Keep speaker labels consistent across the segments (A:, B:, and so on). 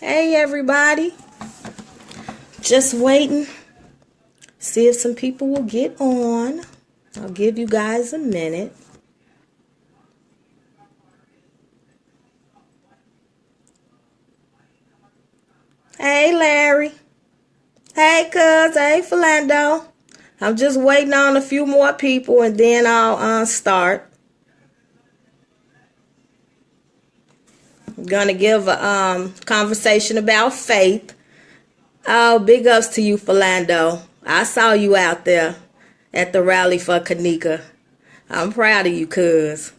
A: Hey everybody, just waiting, see if some people will get on. I'll give you guys a minute. Hey Larry, hey cuz, hey Philando. I'm just waiting on a few more people and then I'll start. I'm gonna give a conversation about faith. Oh, big ups to you, Philando. I saw you out there at the rally for Kanika. I'm proud of you, cuz.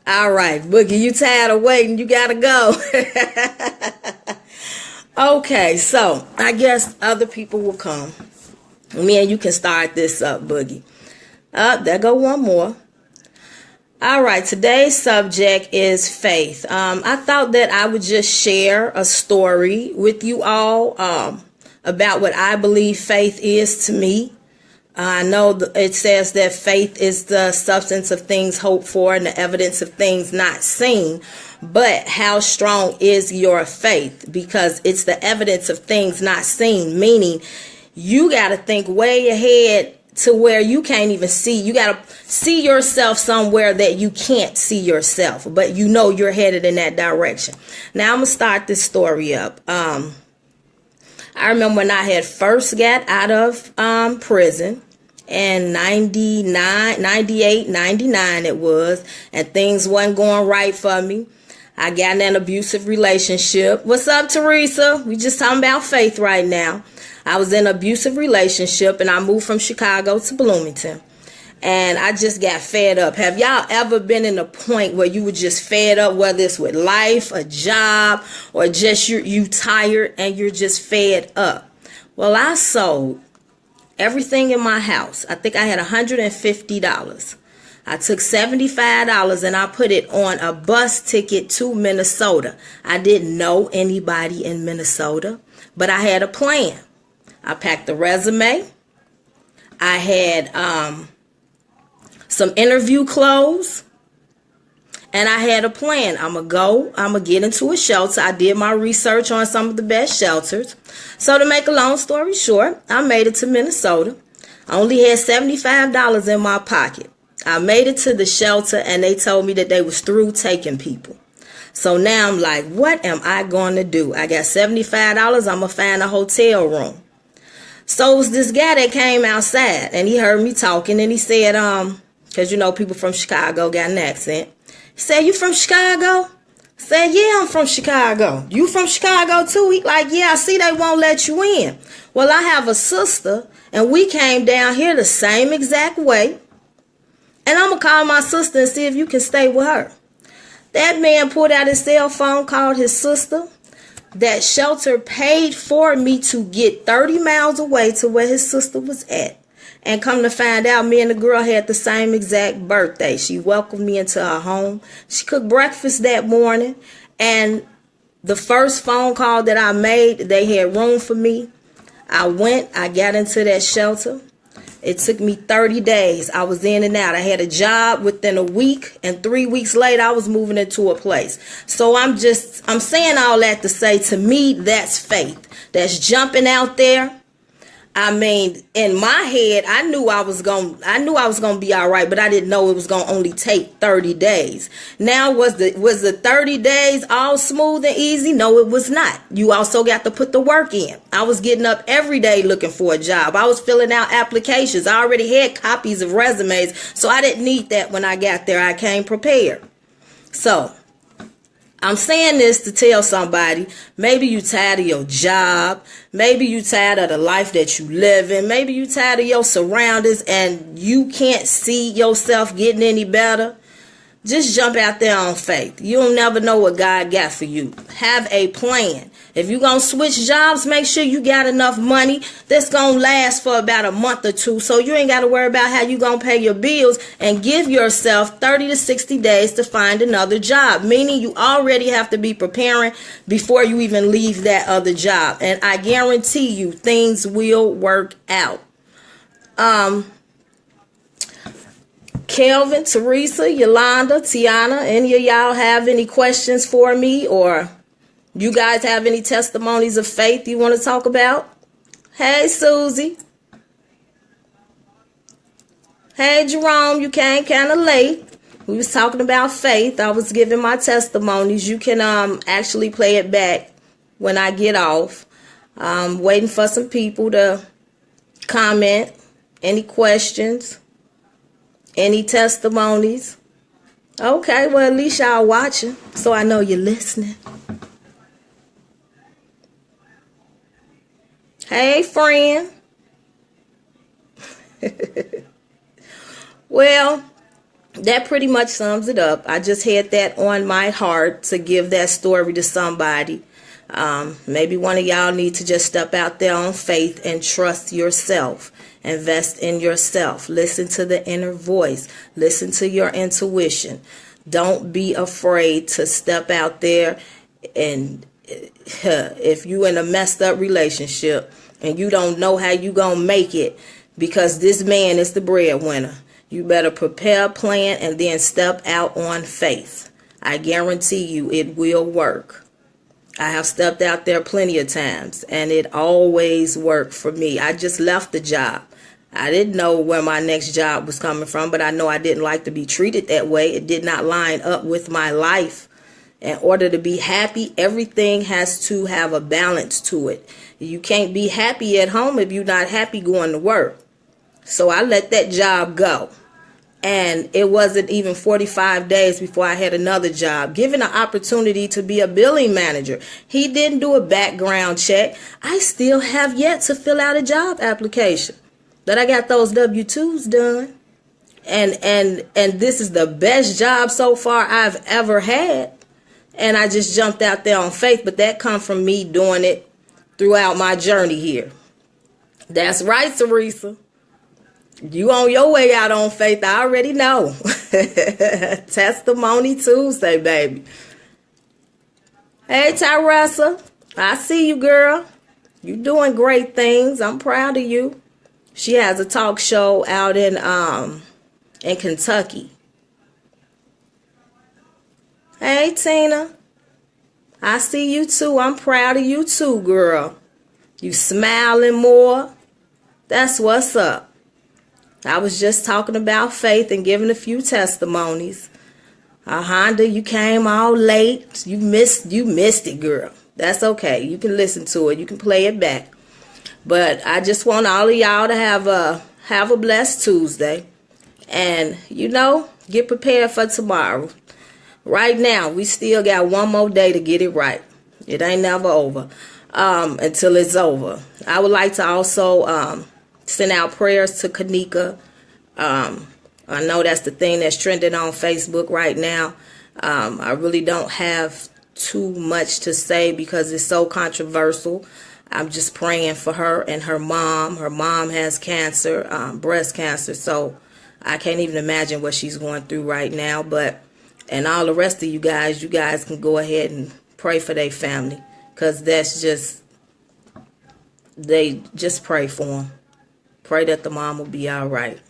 A: All right, Boogie, you tired of waiting? You gotta go. Okay, so I guess other people will come. Me and you can start this up, Boogie. There go one more. All right, today's subject is faith. I thought that I would just share a story with you all about what I believe faith is to me. I know it says that faith is the substance of things hoped for and the evidence of things not seen. But how strong is your faith? Because it's the evidence of things not seen, meaning you got to think way ahead to where you can't even see. You got to see yourself somewhere that you can't see yourself, but you know you're headed in that direction. Now I'm going to start this story up. I remember when I had first got out of prison in 99, 98, 99 it was, and things wasn't going right for me. I got in an abusive relationship. What's up, Teresa? We just talking about faith right now. I was in an abusive relationship and I moved from Chicago to Bloomington. And I just got fed up. Have y'all ever been in a point where you were just fed up, whether it's with life, a job, or just you tired and you're just fed up? Well, I sold everything in my house. I think I had $150. I took $75 and I put it on a bus ticket to Minnesota. I didn't know anybody in Minnesota, but I had a plan. I packed a resume. I had some interview clothes. And I had a plan. I'm going to get into a shelter. I did my research on some of the best shelters. So to make a long story short, I made it to Minnesota. I only had $75 in my pocket. I made it to the shelter and they told me that they was through taking people. So now I'm like, what am I going to do? I got $75. I'm going to find a hotel room. So it was this guy that came outside and he heard me talking and he said, because you know people from Chicago got an accent. He said, you from Chicago? I said, yeah, I'm from Chicago. You from Chicago too? He like, yeah, I see they won't let you in. Well, I have a sister and we came down here the same exact way. And I'm going to call my sister and see if you can stay with her. That man pulled out his cell phone, called his sister. That shelter paid for me to get 30 miles away to where his sister was at. And come to find out, me and the girl had the same exact birthday. She welcomed me into her home. She cooked breakfast that morning. And the first phone call that I made, they had room for me. I went, I got into that shelter. It took me 30 days. I was in and out. I had a job within a week, and 3 weeks later, I was moving into a place. So I'm saying all that to say, to me, that's faith. That's jumping out there. I mean, in my head, I knew I was gonna be all right, but I didn't know it was gonna only take 30 days. Now, was the 30 days all smooth and easy? No, it was not. You also got to put the work in. I was getting up every day looking for a job. I was filling out applications. I already had copies of resumes, so I didn't need that when I got there. I came prepared. So I'm saying this to tell somebody, maybe you tired of your job, maybe you tired of the life that you live in, maybe you tired of your surroundings and you can't see yourself getting any better. Just jump out there on faith. You'll never know what God got for you. Have a plan. If you're going to switch jobs, make sure you got enough money that's going to last for about a month or two, so you ain't got to worry about how you going to pay your bills, and give yourself 30 to 60 days to find another job, meaning you already have to be preparing before you even leave that other job. And I guarantee you things will work out. Kelvin, Teresa, Yolanda, Tiana, any of y'all have any questions for me, or you guys have any testimonies of faith you want to talk about? Hey, Susie. Hey, Jerome, you came kind of late. We was talking about faith. I was giving my testimonies. You can actually play it back when I get off. Waiting for some people to comment. Any questions? Any testimonies? Okay, well, at least y'all watching, so I know you're listening. Hey, friend. Well, that pretty much sums it up. I just had that on my heart to give that story to somebody. Maybe one of y'all need to just step out there on faith and trust yourself. Invest in yourself. Listen to the inner voice. Listen to your intuition. Don't be afraid to step out there, and if you in a messed up relationship and you don't know how you gonna make it because this man is the breadwinner, you better prepare a plan and then step out on faith. I guarantee you it will work. I have stepped out there plenty of times and it always worked for me. I just left the job. I didn't know where my next job was coming from, but I know I didn't like to be treated that way. It did not line up with my life. In order to be happy, everything has to have a balance to it. You can't be happy at home if you're not happy going to work. So I let that job go. And it wasn't even 45 days before I had another job, given an opportunity to be a billing manager. He didn't do a background check. I still have yet to fill out a job application. But I got those W-2s done. And this is the best job so far I've ever had. And I just jumped out there on faith. But that comes from me doing it throughout my journey here. That's right, Teresa. You on your way out on faith, I already know. Testimony Tuesday, baby. Hey, Tyressa. I see you, girl. You doing great things. I'm proud of you. She has a talk show out in Kentucky. Hey, Tina. I see you too. I'm proud of you too, girl. You smiling more. That's what's up. I was just talking about faith and giving a few testimonies. Honda, you came all late. You missed it, girl. That's okay. You can listen to it. You can play it back. But I just want all of y'all to have a blessed Tuesday. And, get prepared for tomorrow. Right now, we still got one more day to get it right. It ain't never over until it's over. I would like to also send out prayers to Kanika. I know that's the thing that's trending on Facebook right now. I really don't have too much to say because it's so controversial. I'm just praying for her and her mom. Her mom has cancer, breast cancer, so I can't even imagine what she's going through right now. And all the rest of you guys can go ahead and pray for their family, because they just pray for them. Pray that the mom will be all right.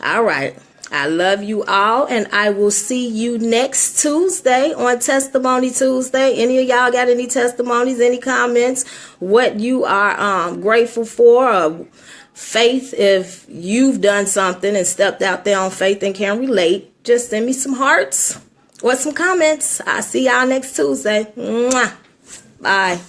A: All right. I love you all, and I will see you next Tuesday on Testimony Tuesday. Any of y'all got any testimonies, any comments, what you are grateful for, or faith, if you've done something and stepped out there on faith and can relate, just send me some hearts or some comments. I'll see y'all next Tuesday. Mwah. Bye.